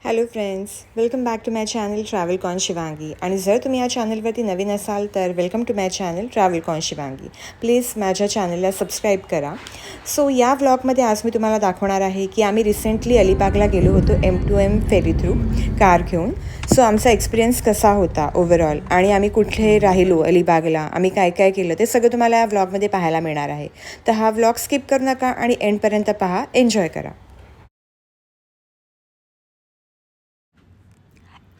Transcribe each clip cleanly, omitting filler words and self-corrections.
Hello friends, welcome back to my channel travel con Shivangi. आणि जर तुम्ही या चॅनलवरती नवीन असाल तर welcome to my channel travel con Shivangi. Please माझ्या चॅनलला सबस्क्राईब करा. सो या व्लॉगमध्ये आज मी तुम्हाला दाखवणार आहे की आम्ही रिसेंटली अलिबागला गेलो होतो M2M फेरी थ्रू कार घेऊन. सो आमचा एक्सपिरियन्स कसा होता ओव्हरऑल आणि आम्ही कुठे राहिलो अलिबागला, आम्ही काय काय केलं ते सगळं तुम्हाला या व्लॉगमध्ये पाहायला मिळणार आहे. तर हा व्लॉग स्किप करू नका आणि एंडपर्यंत पहा, एन्जॉय करा.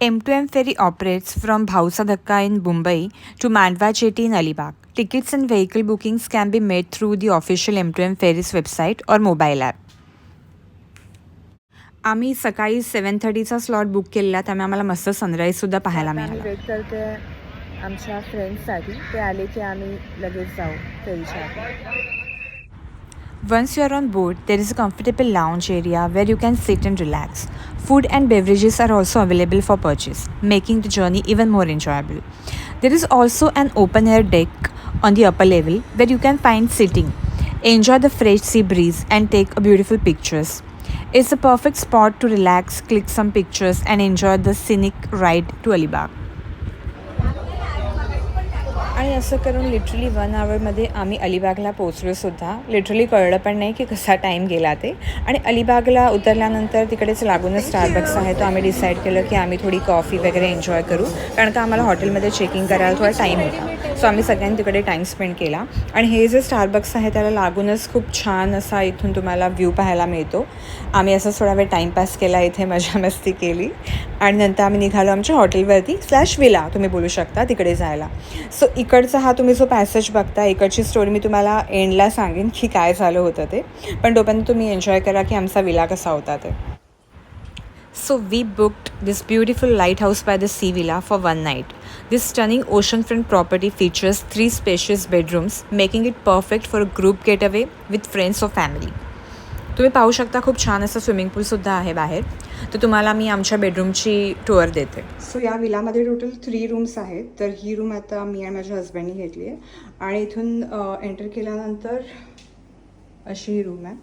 M2M ferry operates from Bhausa Dhakka in Mumbai to Mandwa Jetty in Alibag. Tickets and vehicle bookings can be made through the official M2M ferries website or mobile app. आम्ही सकाळी 7:30चा slot book केलेला, त्यामुळे आम्हाला मस्त सनराईजसुद्धा पाहायला मिळाला. Weight करते आमच्या फ्रेंड्ससाठी, ते आले की आम्ही लगेच जाऊ फेरीच्या. Once you are on board, there is a comfortable lounge area where you can sit and relax. Food and beverages are also available for purchase, making the journey even more enjoyable. There is also an open air deck on the upper level where you can find sitting, enjoy the fresh sea breeze, and take a beautiful pictures. It's a perfect spot to relax, click some pictures, and enjoy the scenic ride to Alibag. आणि असं करून literally 1 आवरमध्ये आम्ही अलिबागला पोचलोसुद्धा. Literally कळलं पण नाही की कसा टाईम गेला ते. आणि अलिबागला उतरल्यानंतर तिकडेच लागूनच स्टारबक्स आहे, तो आम्ही डिसाईड केलं की आम्ही थोडी कॉफी वगैरे एन्जॉय करू, कारण का आम्हाला हॉटेलमध्ये चेकिंग करायला थोडा टाईम होता. सो आम्ही सगळ्यांनी तिकडे टाईम स्पेंड केला. आणि हे जे स्टारबक्स आहे त्याला लागूनच खूप छान असा इथून तुम्हाला व्ह्यू पाहायला मिळतो. आम्ही असं थोडा वेळ टाईमपास केला, इथे मजा मस्ती केली आणि नंतर आम्ही निघालो आमच्या हॉटेलवरती /विला तुम्ही बोलू शकता तिकडे जायला. सो इकडचा हा तुम्ही जो पॅसेज बघता, इकडची स्टोरी मी तुम्हाला एंडला सांगेन की काय झालं होतं ते, पण तोपर्यंत तुम्ही एन्जॉय करा की आमचा विला कसा होता ते. So we booked this beautiful lighthouse by the sea villa for one night. This stunning oceanfront property features 3 spacious bedrooms, making it perfect for a group getaway with friends or family. तुम्ही पाहू शकता खूप छान असं swimming पूलसुद्धा आहे बाहेर. तर तुम्हाला मी आमच्या बेडरूमची टूअर देते. सो या विलामध्ये टोटल 3 रूम्स आहेत. तर ही रूम आता मी आणि माझ्या हस्बंडनी घेतली आहे. आणि इथून एंटर केल्यानंतर अशी ही रूम आहे.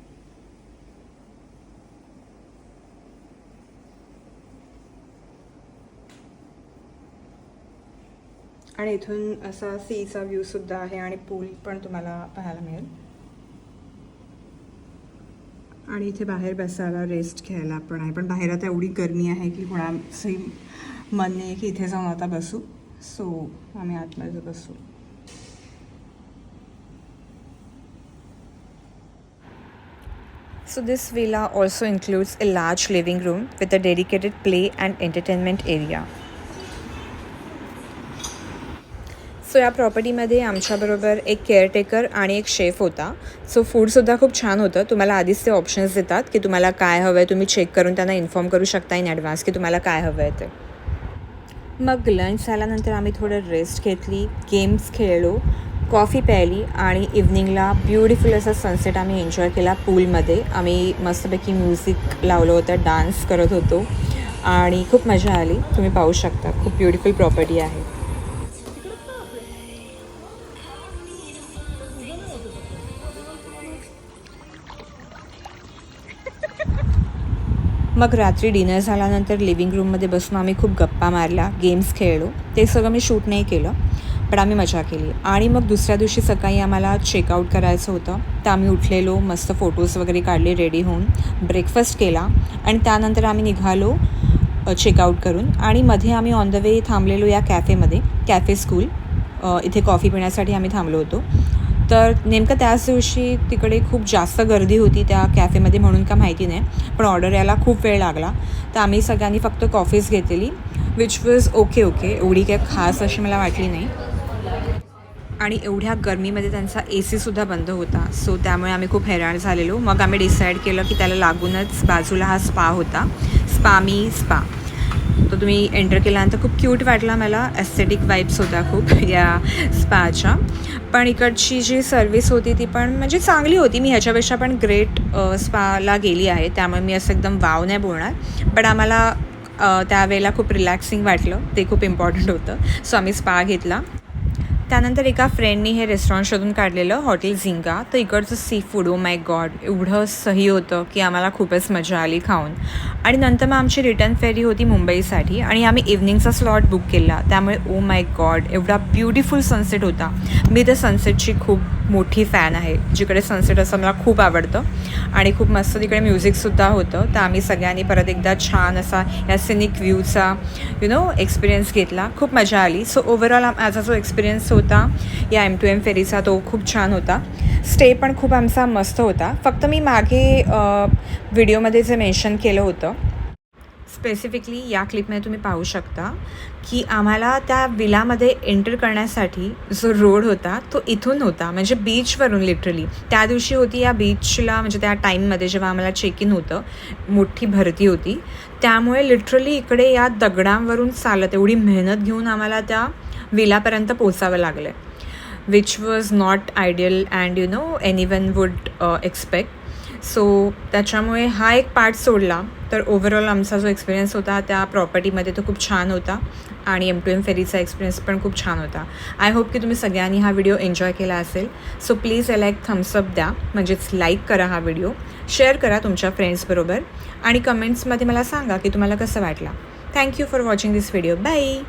आणि इथून असा सीचा व्ह्यूसुद्धा आहे आणि पूल पण तुम्हाला पाहायला मिळेल. आणि इथे बाहेर बसायला रेस्ट घ्यायला पण आहे, पण बाहेर आता एवढी गरमी आहे की कोणाचंही मन नाही की इथे जाऊन आता बसू. सो आम्ही आतमध्ये बसू. So this villa also includes a large living room with a dedicated play and entertainment area. So या प्रॉपर्टीमध्ये आमच्याबरोबर एक केअरटेकर आणि एक शेफ होता. सो फूडसुद्धा खूप छान होतं. तुम्हाला आधीच ते ऑप्शन्स देतात की तुम्हाला काय हवं आहे, तुम्ही चेक करून त्यांना इन्फॉर्म करू शकता इन ॲडव्हान्स की तुम्हाला काय हवं आहे ते. मग लंच झाल्यानंतर आम्ही थोडं रेस्ट घेतली, गेम्स खेळलो, कॉफी प्यायली आणि इव्हनिंगला ब्युटिफुल असा सनसेट आम्ही एन्जॉय केला पूलमध्ये. आम्ही मस्तपैकी म्युझिक लावलं होतं, डान्स करत होतो आणि खूप मजा आली. तुम्ही पाहू शकता खूप ब्युटिफुल प्रॉपर्टी आहे. मग रात्री डिनर झाल्यानंतर लिव्हिंग रूममध्ये बसून आम्ही खूप गप्पा मारल्या, गेम्स खेळलो. ते सगळं मी शूट नाही केलं, पण आम्ही मजा केली. आणि मग दुसऱ्या दिवशी सकाळी आम्हाला चेकआउट करायचं होतं. तर आम्ही उठलेलो, मस्त फोटोज वगैरे काढले रेडी होऊन, ब्रेकफास्ट केला आणि त्यानंतर आम्ही निघालो चेकआउट करून. आणि मध्ये आम्ही ऑन द वे थांबलेलो या कॅफेमध्ये, कॅफे स्कूल, इथे कॉफी पिण्यासाठी आम्ही थांबलो होतो. तर नेमकं त्याच दिवशी तिकडे खूप जास्त गर्दी होती त्या कॅफेमध्ये, म्हणून का माहिती नाही, पण ऑर्डर यायला खूप वेळ लागला. तर आम्ही सगळ्यांनी फक्त कॉफीच घेतलेली, विच वॉज ओके. एवढी काही खास अशी मला वाटली नाही. आणि एवढ्या गरमीमध्ये त्यांचा AC सुद्धा बंद होता. सो त्यामुळे आम्ही खूप हैराण झालेलो. मग आम्ही डिसाईड केलं की त्याला लागूनच बाजूला हा स्पा होता, स्पा. तो तुम्ही एंटर केल्यानंतर खूप क्यूट वाटला मला. एस्थेटिक वाईब्स होत्या खूप या स्पाच्या. पण इकडची जी सर्विस होती ती पण म्हणजे चांगली होती. मी ह्याच्यापेक्षा पण ग्रेट स्पाला गेली आहे, त्यामुळे मी असं एकदम वाव नाही बोलणार. पण आम्हाला त्यावेळेला खूप रिलॅक्सिंग वाटलं, ते खूप इम्पॉर्टंट होतं. सो आम्ही स्पा घेतला. त्यानंतर एका फ्रेंडनी हे रेस्टॉरंट शोधून काढलेलं हॉटेल झिंगा. तर इकडचं seafood oh my God एवढं सही होतं की आम्हाला खूपच मजा आली खाऊन. आणि नंतर मग आमची रिटर्न फेरी होती मुंबईसाठी आणि आम्ही इव्हनिंगचा स्लॉट बुक केला. त्यामुळे ओ माय गॉड एवढा ब्युटिफुल सनसेट होता. मी तर सनसेटची खूप मोठी फॅन आहे. जिकडे सनसेट असं मला खूप आवडतं आणि खूप मस्त तिकडे म्युझिकसुद्धा होतं. तर आम्ही सगळ्यांनी परत एकदा छान असा या सिनिक व्ह्यूचा एक्सपिरियन्स घेतला. खूप मजा आली. सो ओव्हरऑल माझा जो एक्सपिरियन्स होता या M2M फेरीचा तो खूप छान होता. स्टे पण खूप आमचा मस्त होता. फक्त मी मागे व्हिडिओमध्ये जे मेन्शन केलं होतं स्पेसिफिकली या क्लिपमध्ये तुम्ही पाहू शकता की आम्हाला त्या विलामध्ये एंटर करण्यासाठी जो रोड होता तो इथून होता, म्हणजे बीचवरून लिटरली. त्या दिवशी होती या बीचला, म्हणजे त्या टाईममध्ये जेव्हा आम्हाला चेक इन होतं मोठी भरती होती. त्यामुळे लिटरली इकडे या दगडांवरून चालत एवढी मेहनत घेऊन आम्हाला त्या विलापर्यंत पोचावं लागलं आहे, which was not ideal and anyone would expect. So त्याच्यामुळे हा एक पार्ट सोडला तर ओव्हरऑल आमचा जो एक्सपिरियन्स होता त्या प्रॉपर्टीमध्ये तो खूप छान होता आणि M2M फेरीचा एक्सपिरियन्स पण खूप छान होता. आय होप की तुम्ही सगळ्यांनी हा व्हिडिओ एन्जॉय केला असेल. सो प्लीज याला एक थम्सअप द्या, म्हणजेच लाईक करा हा व्हिडिओ, शेअर करा तुमच्या फ्रेंड्सबरोबर आणि कमेंट्समध्ये मला सांगा की तुम्हाला कसं वाटला. Thank you for watching this video. Bye.